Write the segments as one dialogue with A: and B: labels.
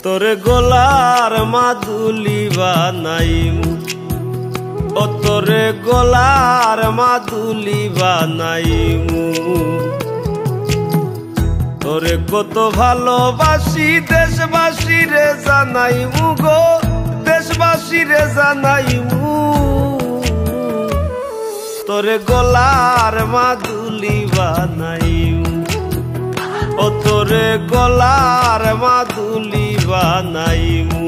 A: তোরে গোলার মাদুলি বানাইমু, ও তোরে গোলার মাদুলি বানাইমু। তোরে কত ভালোবাসি দেশবাসী রে জানাইমু গো, দেশবাসী রে জানাইমু। তোরে গোলার মাদুলি বানাইমু, ও তোরে গোলার মাদুলি বানাইমু।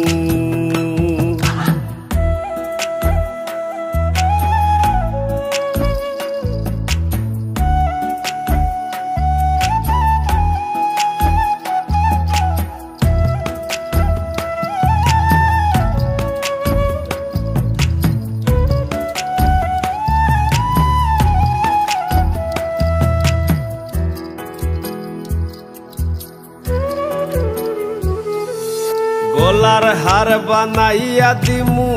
A: গলার হার বানাইয়া দিমু,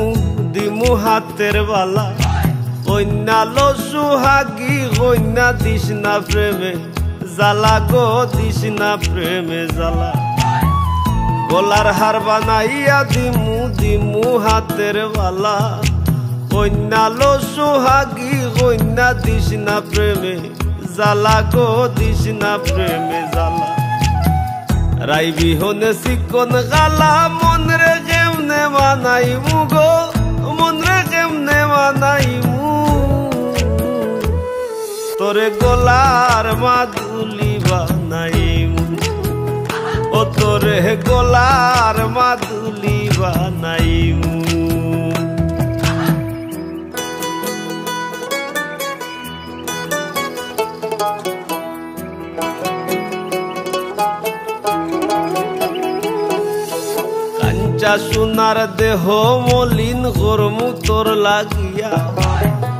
A: দিমু হাতের বালা। কন্যা লো সুহাগী কন্যা দিস না প্রেমে জ্বালা গো, দিস না প্রেমে জ্বালা। গলার হার বানাইয়া দিমু, দিমু হাতের বালা। কন্যা লো সুহাগী কন্যা দিস না প্রেমে জ্বালা গো, দিস না প্রেমে জ্বালা। রাই বিহনে চিকন গালা মন রে কেমনে বানাইমু গো, মন রে কেমনে বানাইমু। তোরে গোলার মাদুলি বানাইমু, ও তোরে গোলার মাদুলি বানাইমু। সোনার দেহ মলিন গরমু তোর লাগিয়া,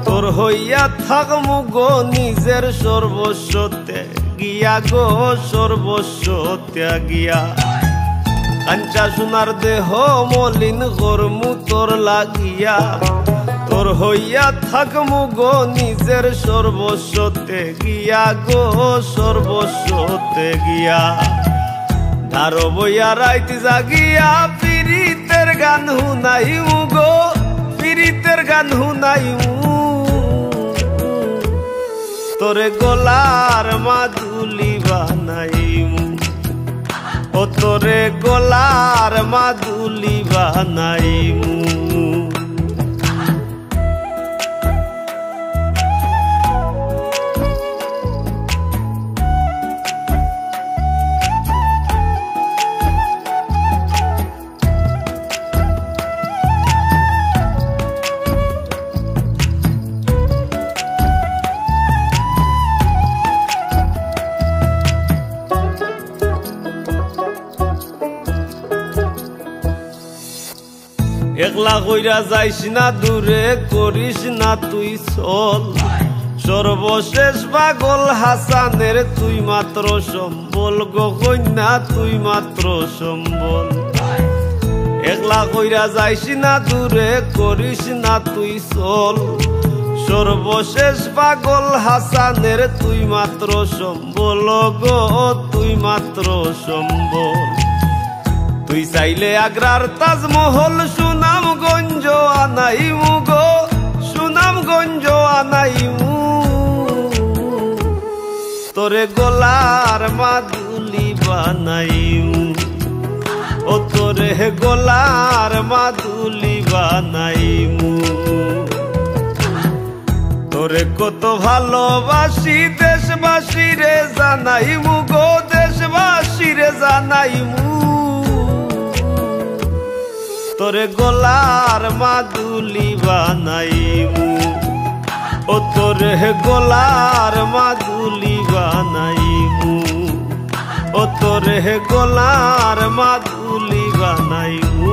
A: তোর হইয়া থাকমু গো নিজের সর্বস্ব ত্যাগিয়া গো, সর্বস্ব ত্যাগিয়া। কাঞ্চা সোনার দেহ মলিন গরমু তোর লাগিয়া, তোর হইয়া থাকমু গো নিজের সর্বস্ব ত্যাগিয়া গো, সর্বস্ব ত্যাগিয়া। ধারো বইয়া রাইতে জাগিয়া পীড়িতের গান হুনাইমু গো, পীড়িতের গান হুনাইমু। তোরে গোলার মাদুলি বানাইমু, ও তোরে গোলার মাদুলি বানাইমু। একলা কইরা যাইস না দূরে করিস না তুই চল, সর্বশেষ পাগল হাসানের তুই মাত্র সম্বল গো কন্যা, তুই মাত্র সম্বল। একলা কইরা যাইস না দূরে করিস না তুই চল, সর্বশেষ পাগল হাসানের তুই মাত্র সম্বল গো, তুই মাত্র সম্বল। তুই চাইলে আগ্রার তাজমহল সুনামগঞ্জ আনাইমু গো, সুনামগঞ্জ আনাইমু। তোরে গোলার মাদুলি বানাইমু, ও তোরে গোলার মাদুলি বানাইমু। তোরে কত ভালোবাসি দেশবাসী রে জানাইমু গো, দেশবাসী রে জানাইমু। তোরে গোলার মাদুলি বানাইমু, ও তোরে গোলার মাদুলি বানাইমু, ও তোরে গোলার মাদুলি বানাইমু।